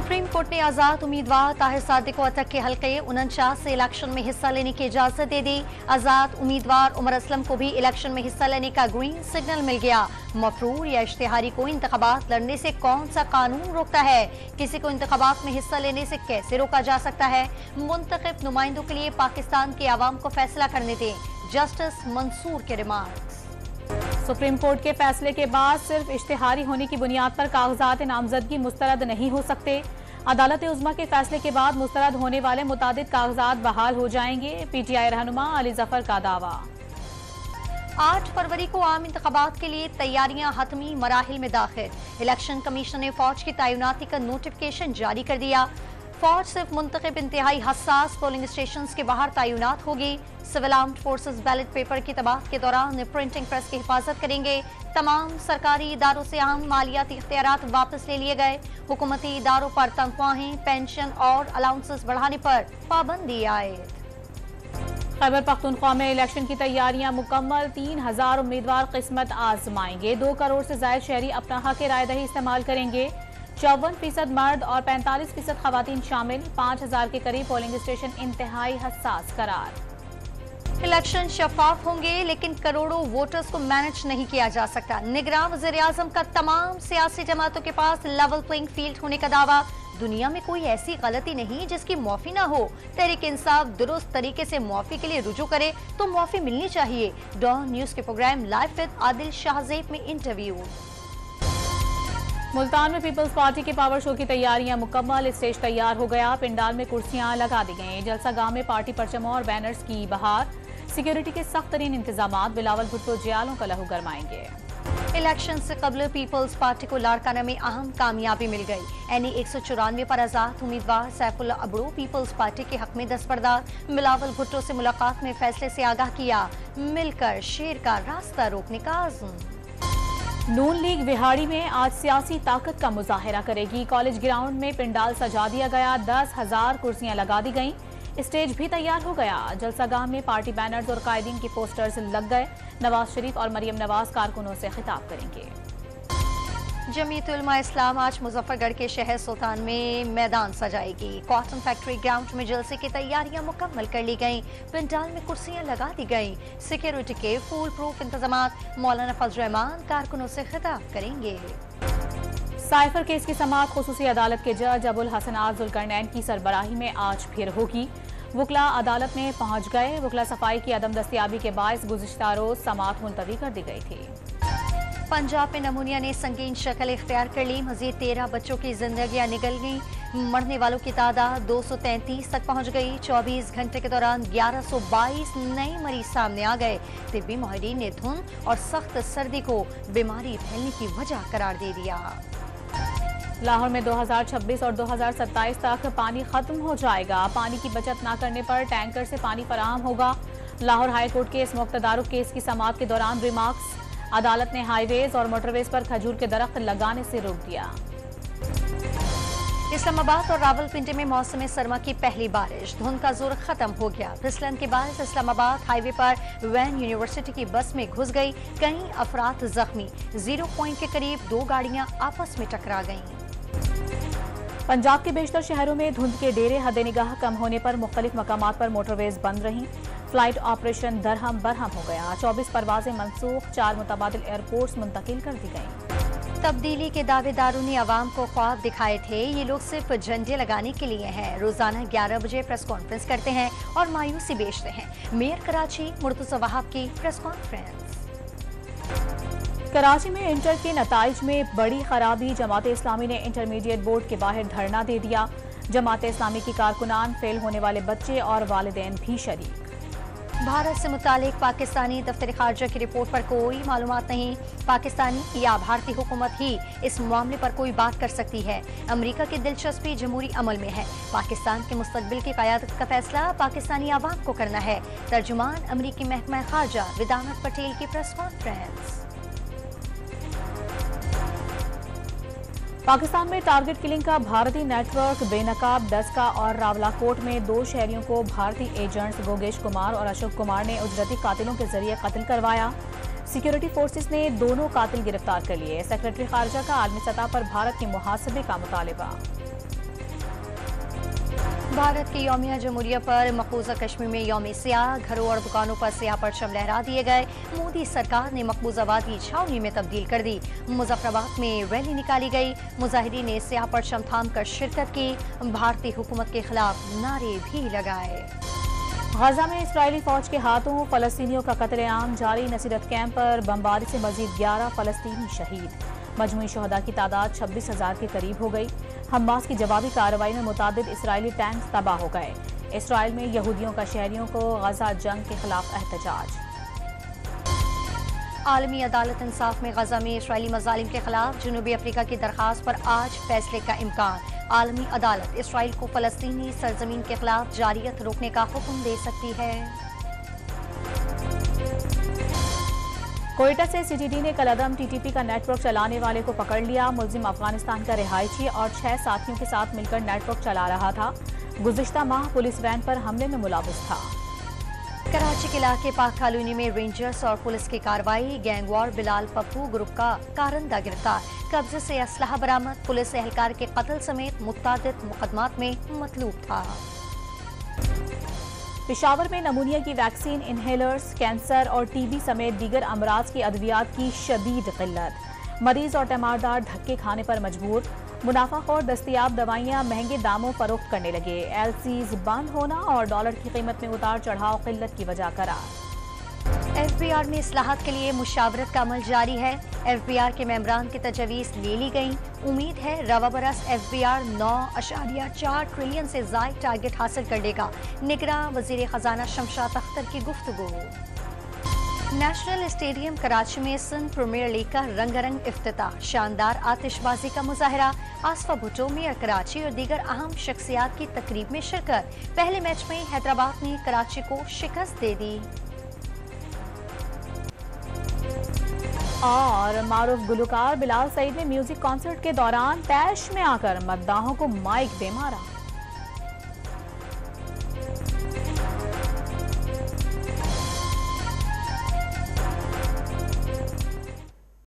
Supreme court ने आजाद उम्मीदवार ताहिर सादिक को अटक के हल्के 49 से इलेक्शन में हिस्सा लेने की इजाजत दे दी। आजाद उम्मीदवार उमर असलम को भी इलेक्शन में हिस्सा लेने का ग्रीन सिग्नल मिल गया। मफरूर या इश्तिहारी को इंतखाबात लड़ने से कौन सा कानून रोकता है? किसी को इंतखाबात में हिस्सा लेने से कैसे रोका जा सकता है? मुंतखब नुमाइंदों के लिए पाकिस्तान के अवाम को फैसला करने दें, जस्टिस मंसूर के रिमार्क्स। सुप्रीम कोर्ट के फैसले के बाद सिर्फ इश्तिहारी होने की बुनियाद पर कागजात नामजदगी मुस्तरद नहीं हो सकते। अदालत उज़्मा के फैसले के बाद मुस्तरद होने वाले मुतादिद कागजात बहाल हो जाएंगे। PTI रहनुमा अली जफर का दावा। 8 फरवरी को आम इंतखाबात के लिए तैयारियां हतमी मराहिल में दाखिल। इलेक्शन कमीशन ने फौज की तैनाती का नोटिफिकेशन जारी कर दिया। फौज सिर्फ मुंतखब इंतहाई हसास पोलिंग स्टेशन के बाहर तैनात होगी। Civil armed forces ballot paper की तबादले के दौरान प्रिंटिंग प्रेस की हिफाजत करेंगे। तमाम सरकारी इदारों से अहम मालियाती इख्तियारात वापस ले लिए गए। हुकूमती इदारों पर तनख्वाहें, पेंशन और अलाउंसेस बढ़ाने पर पाबंदी आयद। खैबर पख्तूनख्वा में इलेक्शन की तैयारियां मुकम्मल। 3000 उम्मीदवार किस्मत आजमाएंगे। 2 करोड़ से ज्यादा शहरी अपना हक राय दही इस्तेमाल करेंगे। 54% मर्द और 45% खवातीन शामिल। 5000 के करीब पोलिंग स्टेशन इंतहाई हसास करार। इलेक्शन शफाफ होंगे लेकिन करोड़ों वोटर्स को मैनेज नहीं किया जा सकता। निगरान वज़ीर आज़म का तमाम सियासी जमातों के पास लेवल प्लेइंग फील्ड होने का दावा। दुनिया में कोई ऐसी गलती नहीं जिसकी माफी ना हो। तहरीक इंसाफ दुरुस्त तरीके से माफी के लिए रुजू करे तो माफी मिलनी चाहिए। डॉन न्यूज के program live with Adil Shahzeb में इंटरव्यू। मुल्तान में पीपल्स पार्टी के पावर शो की तैयारियां मुकम्मल। स्टेज तैयार हो गया। पिंडाल में कुर्सियां लगा दी गई। जलसा गाह में पार्टी परचमों और बैनर्स की बहार। सिक्योरिटी के सख्त तरीन इंतजाम। बिलावल भुट्टो जियालों का लहू गरमाएंगे। इलेक्शन से कबल पीपल्स पार्टी को लाड़काना में अहम कामयाबी मिल गई। NE 194 पर आजाद उम्मीदवार सैफुल्लाह अबड़ो पीपल्स पार्टी के हक में दस्तबरदार। बिलावल भुट्टो से मुलाकात में फैसले से आगाह किया। मिलकर शेर का रास्ता रोकने का आज़म। नून लीग विहाड़ी में आज सियासी ताकत का मुजाहिरा करेगी। कॉलेज ग्राउंड में पिंडाल सजा दिया गया। 10,000 कुर्सियां लगा दी गईं। स्टेज भी तैयार हो गया। जलसागाह में पार्टी बैनर्स और कायदीन के पोस्टर्स लग गए। नवाज शरीफ और मरियम नवाज कारकुनों से खिताब करेंगे। जमीयत उलमा इस्लाम आज मुजफ्फरगढ़ के शहर सुल्तान में मैदान सजाएगी। कॉटन फैक्ट्री ग्राउंड में जलसे की तैयारियां मुकम्मल कर ली गईं। पिंडाल में कुर्सियां लगा दी गईं। सिक्योरिटी के फुल प्रूफ इंतजामात। मौलाना फजल रहमान कारकुनों से खिताब करेंगे। साइफर केस की समाअत खुसूसी अदालत के जज अबुल हसनात जुल्करनैन की सरबराही में आज फिर होगी। वकला अदालत में पहुंच गए। वकला सफाई की अदम दस्तियाबी के बायस गुज़िश्ता रोज समाअत मुलतवी कर दी गई थी। पंजाब में नमूनिया ने संगीन शक्ल इख्तियार कर ली। मजीद 13 बच्चों की जिंदगियां निकल गईं। मरने वालों की तादाद 233 तक पहुंच गई। 24 घंटे के दौरान 1122 नए मरीज सामने आ गए। तिब्बी माहिरीन ने धुंध और सख्त सर्दी को बीमारी फैलने की वजह करार दे दिया। लाहौर में 2026 और 2027 तक पानी खत्म हो जाएगा। पानी की बचत न करने पर टैंकर से पानी फराहम होगा। लाहौर हाई कोर्ट के इस मुक़्तदारुक केस की समाअत के दौरान रिमार्क्स। अदालत ने हाईवेज और मोटरवेज पर खजूर के दरख्त लगाने से रोक दिया। इस्लामाबाद और रावलपिंडी में मौसम सरमा की पहली बारिश। धुंध का जोर खत्म हो गया। फिसलन के बाद इस्लामाबाद हाईवे पर वैन यूनिवर्सिटी की बस में घुस गई। कई अफराद जख्मी। 0 पॉइंट के करीब 2 गाड़ियां आपस में टकरा गईं। पंजाब के बेशतर शहरों में धुंध के डेरे हद निगाह कम होने पर मुख्तलिफ मकामात पर मोटरवेज बंद रहीं। फ्लाइट ऑपरेशन दरहम बरहम हो गया। 24 परवाजें मनसूख। 4 मुतबादिल एयरपोर्ट्स मुंतकिल कर दी गईं। तब्दीली के दावेदारों ने आवाम को ख्वाब दिखाए थे। ये लोग सिर्फ झंडे लगाने के लिए हैं। रोजाना 11 बजे प्रेस कॉन्फ्रेंस करते हैं और मायूसी बेचते हैं। मेयर कराची मुर्तज़ा वहाब की प्रेस कॉन्फ्रेंस। कराची में इंटर के नताइज में बड़ी खराबी। जमात इस्लामी ने इंटरमीडिएट बोर्ड के बाहर धरना दे दिया। जमात इस्लामी की कारकुनान, फेल होने वाले बच्चे और वालिदैन भी शरीक। भारत से मुतालिक पाकिस्तानी दफ्तर खारजा की रिपोर्ट पर कोई मालूमात नहीं। पाकिस्तानी या भारतीय हुकूमत ही इस मामले पर कोई बात कर सकती है। अमेरिका की दिलचस्पी जमहूरी अमल में है। पाकिस्तान के मुस्तकबिल की क़यादत का फैसला पाकिस्तानी आवाम को करना है। तर्जुमान अमेरिकी महकमा खारजा विदानत पटेल की प्रेस कॉन्फ्रेंस। पाकिस्तान में टारगेट किलिंग का भारतीय नेटवर्क बेनकाब। डस्का और रावलाकोट में 2 शहरियों को भारतीय एजेंट्स गोगेश कुमार और अशोक कुमार ने उजरती कातिलों के जरिए कत्ल करवाया। सिक्योरिटी फोर्सेस ने दोनों कातिल गिरफ्तार कर लिए। सेक्रेटरी खारजा का आलमी सतह पर भारत के मुहासबे का मुतालबा। भारत के यौमिया जमहूरिया पर मकबूजा कश्मीर में यौम सियाह, घरों और दुकानों पर सियाह परचम लहरा दिए गए। मोदी सरकार ने मकबूजा वादी छावनी में तब्दील कर दी। मुजफ्फराबाद में रैली निकाली गई। मुजाहिदीन ने सियाह परचम थाम कर शिरकत की। भारतीय हुकूमत के खिलाफ नारे भी लगाए। गजा में इस्राएली फौज के हाथों फलस्तीनियों का कत्लेआम जारी। नसीरत कैंप पर बमबारी से मजीद 11 फलस्तीनी शहीद। मजमूई शहदा की तादाद 26,000 के करीब हो गई। हमास की जवाबी कार्रवाई में मुतादिद इस्राएली टैंक तबाह हो गए। इसराइल में यहूदियों का शहरियों को गजा जंग के खिलाफ एहतजाज। आलमी अदालत इंसाफ में गजा में इस्राएली मजालिम के खिलाफ जनूबी अफ्रीका की दरखास्त पर आज फैसले का इम्कान। आलमी अदालत इसराइल को फलस्तीनी सरजमीन के खिलाफ जारियत रोकने का हुक्म दे सकती है। कोयटा से सीटीडी ने कलअदम टीटीपी का नेटवर्क चलाने वाले को पकड़ लिया। मुलजिम अफगानिस्तान का रिहायशी और 6 साथियों के साथ मिलकर नेटवर्क चला रहा था। गुज़िश्ता माह पुलिस वैन पर हमले में मुलविस था। कराची के इलाके पाक कॉलोनी में रेंजर्स और पुलिस की कार्रवाई। गैंगवार बिलाल पप्पू ग्रुप का कारंदा गिरफ्तार। कब्जे से असलहा बरामद। पुलिस एहलकार के कत्ल समेत मुतअद्दिद मुकदमात में मतलूब था। पेशावर में नमूनिया की वैक्सीन, इनहेलर्स, कैंसर और टीबी समेत दीगर अमराज की अद्वियात की शदीद किल्लत। मरीज और तीमारदार धक्के खाने पर मजबूर। मुनाफाखोर दस्तियाब दवाइयां महंगे दामों फरोख्त करने लगे। एलसीज बंद होना और डॉलर की कीमत में उतार चढ़ाव किल्लत की वजह करार। एफबीआर में इस्लाहात के लिए मुशावरत का अमल जारी है। एफबीआर के मेंबरान की तजवीज़ ले ली गई। उम्मीद है रवा बरस एफबीआर 9.4 ट्रिलियन से ज़ायद टारगेट हासिल कर लेगा। निगरां वज़ीर ख़जाना शमशाद अख्तर की गुफ्तगू। नेशनल स्टेडियम कराची में सिंध प्रीमियर लीग का रंगारंग इफ्तिताह। शानदार आतिशबाजी का मुजाहरा। आसफा भुट्टो मेयर कराची और दीगर अहम शख्सियात की तकरीब में शिरकत। पहले मैच में हैदराबाद ने कराची को शिकस्त दे दी। और मारूफ गुलकार बिलाल सईद ने म्यूजिक कॉन्सर्ट के दौरान तैश में आकर मद्दाहों को माइक दे मारा।